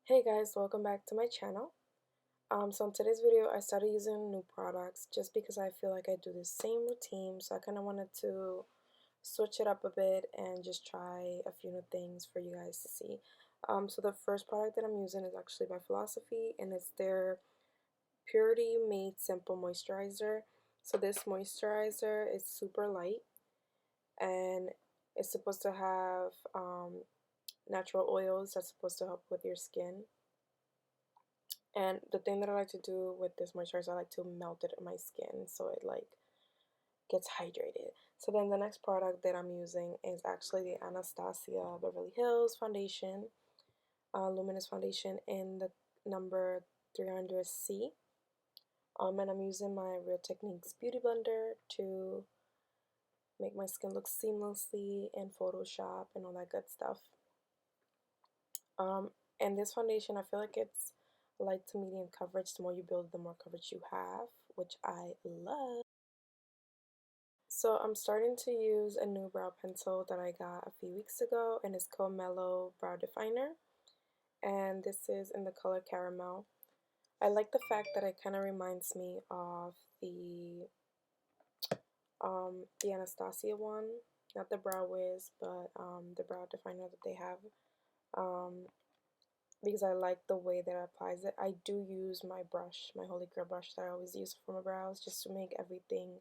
Hey guys, welcome back to my channel. So in today's video, I started using new products just because I feel like I do the same routine. So I kind of wanted to switch it up a bit and just try a few new things for you guys to see. So the first product that I'm using is actually by Philosophy, and it's their Purity Made Simple Moisturizer. So this moisturizer is super light, and it's supposed to have natural oils that's supposed to help with your skin. And the thing that I like to do with this moisturizer, I like to melt it in my skin so it like gets hydrated. So then the next product that I'm using is actually the Anastasia Beverly Hills foundation, luminous foundation in the number 300C. And I'm using my Real Techniques beauty blender to make my skin look seamlessly in Photoshop and all that good stuff. And this foundation, I feel like it's light to medium coverage. The more you build, the more coverage you have, which I love. So I'm starting to use a new brow pencil that I got a few weeks ago, and it's called Mellow Brow Definer, and this is in the color Caramel. I like the fact that it kind of reminds me of the Anastasia one, not the Brow Wiz, but the brow definer that they have. Because I like the way that it applies it. I do use my brush, my Holy Grail brush that I always use for my brows, just to make everything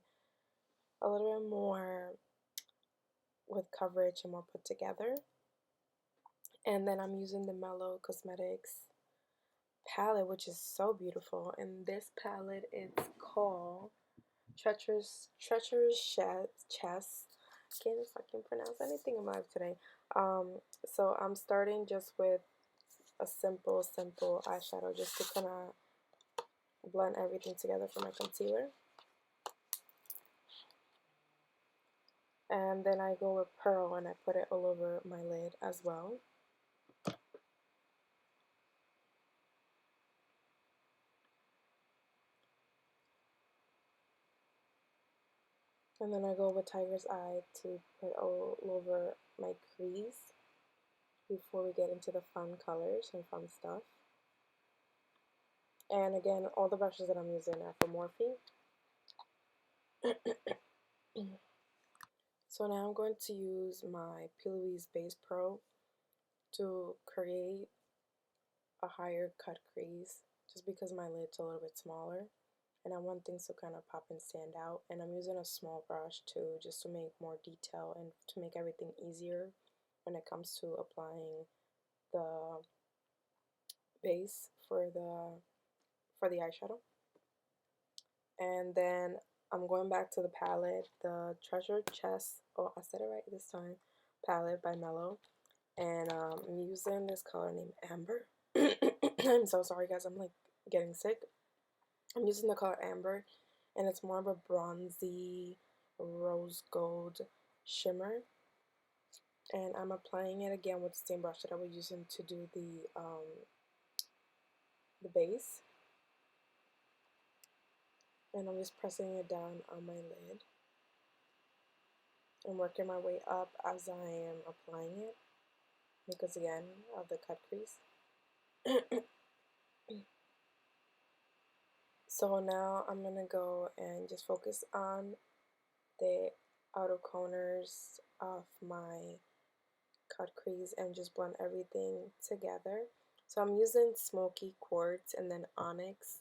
a little bit more with coverage and more put together. And then I'm using the Mellowcosmetics palette, which is so beautiful. And this palette is called Treacherous Chest. Can't fucking pronounce anything in my life today. So I'm starting just with a simple eyeshadow just to kind of blend everything together for my concealer. And then I go with Pearl and I put it all over my lid as well. And then I go with Tiger's Eye to put all over my crease before we get into the fun colors and fun stuff. And again, all the brushes that I'm using are from Morphe. So now I'm going to use my P. Louise Base Pro to create a higher cut crease, just because my lid's a little bit smaller and I want things to kind of pop and stand out. And I'm using a small brush too, just to make more detail and to make everything easier when it comes to applying the base for the eyeshadow. And then I'm going back to the palette, the Treasure Chest, oh I said it right this time, palette by Mellow. And I'm using this color named Amber. I'm so sorry guys, I'm like getting sick. I'm using the color Amber, and it's more of a bronzy rose gold shimmer. And I'm applying it again with the same brush that I was using to do the base. And I'm just pressing it down on my lid and working my way up as I am applying it, because again of the cut crease. So now I'm gonna go and just focus on the outer corners of my cut crease and just blend everything together. So I'm using Smokey, Quartz, and then Onyx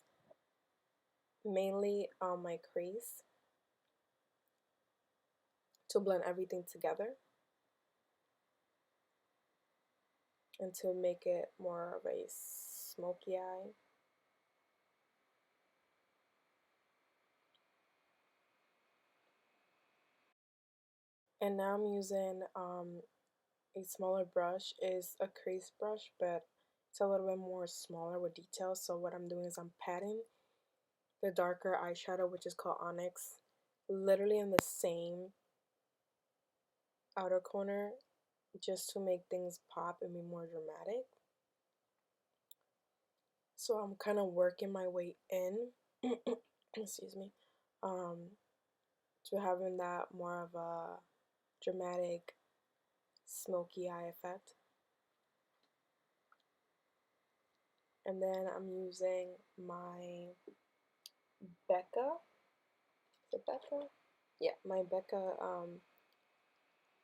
mainly on my crease to blend everything together and to make it more of a smoky eye. And now I'm using a smaller brush. Is a crease brush, but it's a little bit more smaller with details. So what I'm doing is I'm patting the darker eyeshadow, which is called Onyx, literally in the same outer corner, just to make things pop and be more dramatic. So I'm kind of working my way in, excuse me, to having that more of a dramatic smoky eye effect. And then I'm using my Becca. Is it Becca? Yeah, my Becca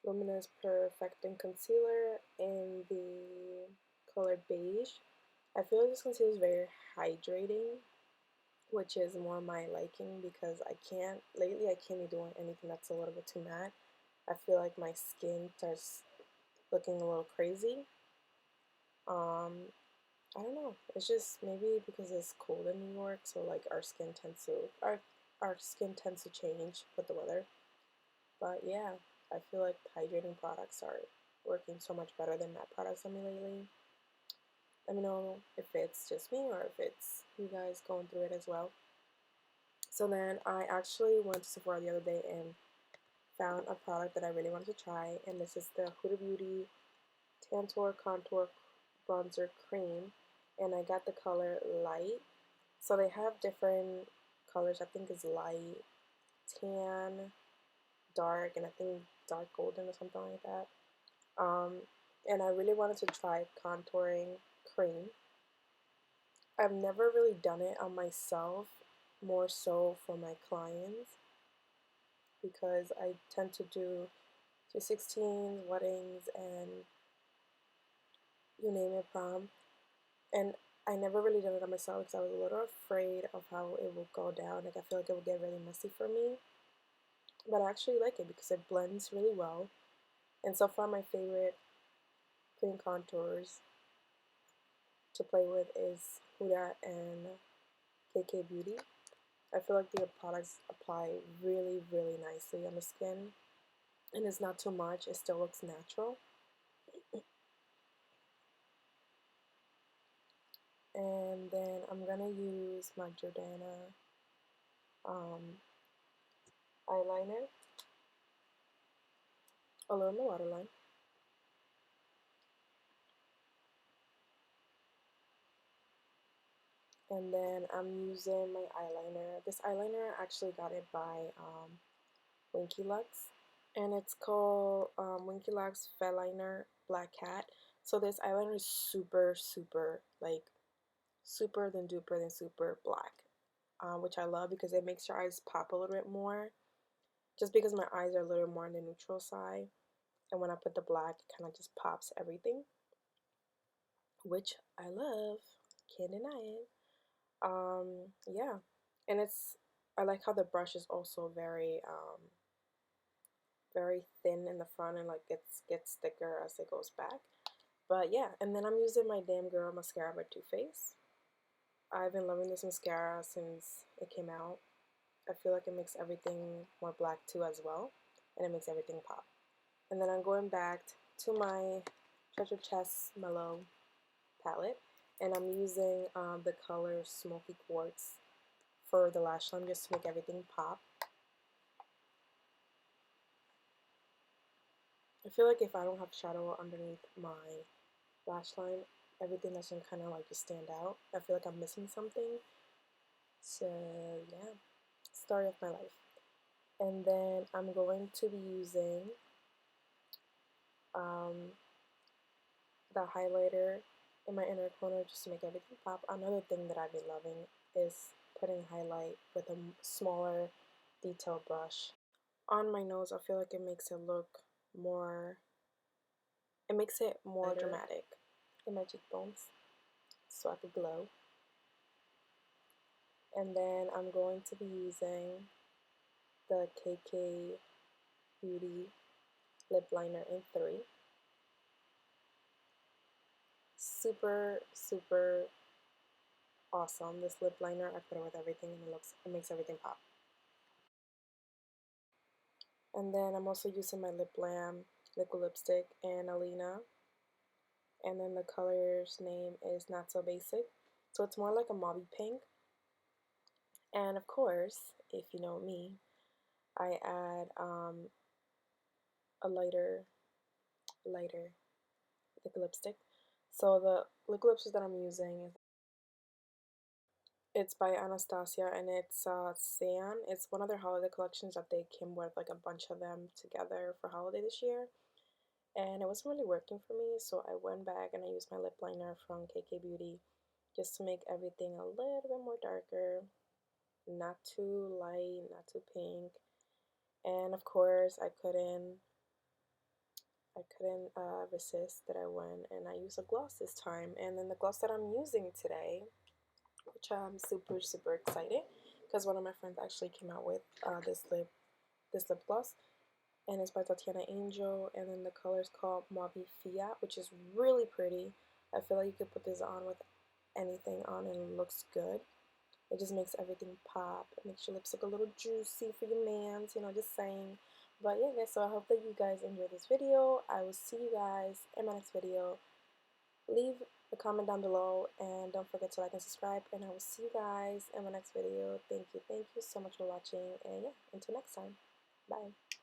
Luminous Perfecting Concealer in the color Beige. I feel like this concealer is very hydrating, which is more my liking because lately I can't be doing anything that's a little bit too matte. I feel like my skin starts looking a little crazy. I don't know. It's just maybe because it's cold in New York, so like our skin tends to change with the weather. But yeah, I feel like hydrating products are working so much better than matte products on me lately. Let me know if it's just me or if it's you guys going through it as well. So then I actually went to Sephora the other day and found a product that I really wanted to try, and this is the Huda Beauty Tantour Contour Bronzer Cream, and I got the color Light. So they have different colors. I think is light, tan, dark, and I think dark golden or something like that. And I really wanted to try contouring cream. I've never really done it on myself, more so for my clients, because I tend to do 216s, weddings, and you name it, prom. And I never really done it on myself because I was a little afraid of how it will go down. Like I feel like it will get really messy for me. But I actually like it because it blends really well. And so far my favorite cream contours to play with is Huda and Kkwbeauty. I feel like the products apply really, really nicely on the skin. And it's not too much. It still looks natural. And then I'm going to use my Jordana um, eyeliner along the waterline. And then I'm using my eyeliner. This eyeliner, I actually got it by Winky, and it's called Winky Feliner Black Cat. So this eyeliner is super, super, like, super than duper than super black, which I love because it makes your eyes pop a little bit more, just because my eyes are a little more on the neutral side, and when I put the black, it kind of just pops everything, which I love, can't deny it. Yeah, and I like how the brush is also very thin in the front and like gets thicker as it goes back. But yeah, and then I'm using my Damn Girl mascara by Too Faced. I've been loving this mascara since it came out. I feel like it makes everything more black too as well, and it makes everything pop. And then I'm going back to my Treasure Chest Mellow palette, and I'm using the color Smoky Quartz for the lash line just to make everything pop. I feel like if I don't have shadow underneath my lash line, everything doesn't kind of like just stand out. I feel like I'm missing something. So yeah, story of my life. And then I'm going to be using um, the highlighter in my inner corner just to make everything pop. Another thing that I've been loving is putting highlight with a smaller detail brush on my nose. I feel like it makes it look more, it makes it more dramatic in my cheekbones so I could glow. And then I'm going to be using the Kkwbeauty lip liner in 3. Super, super awesome. This lip liner, I put it with everything and it makes everything pop. And then I'm also using my Lip Lamb liquid lipstick and Alina. And then the color's name is Not So Basic. So it's more like a mauvey pink. And of course, if you know me, I add a lighter liquid lipstick. So the liquid lipstick that I'm using is it's by Anastasia, and it's San. It's one of their holiday collections that they came with like a bunch of them together for holiday this year. And it wasn't really working for me, so I went back and I used my lip liner from Kkwbeauty, just to make everything a little bit more darker, not too light, not too pink. And of course, I couldn't resist that I went and I used a gloss this time. And then the gloss that I'm using today, which I'm super super excited because one of my friends actually came out with this lip gloss, and it's by Tatiana Angel, and then the color is called Mauvey, which is really pretty. I feel like you could put this on with anything on and it looks good. It just makes everything pop. It makes your lips look a little juicy for your mans, you know, just saying. But yeah, guys, so I hope that you guys enjoyed this video. I will see you guys in my next video. Leave a comment down below and don't forget to like and subscribe. And I will see you guys in my next video. Thank you so much for watching. And yeah, until next time. Bye.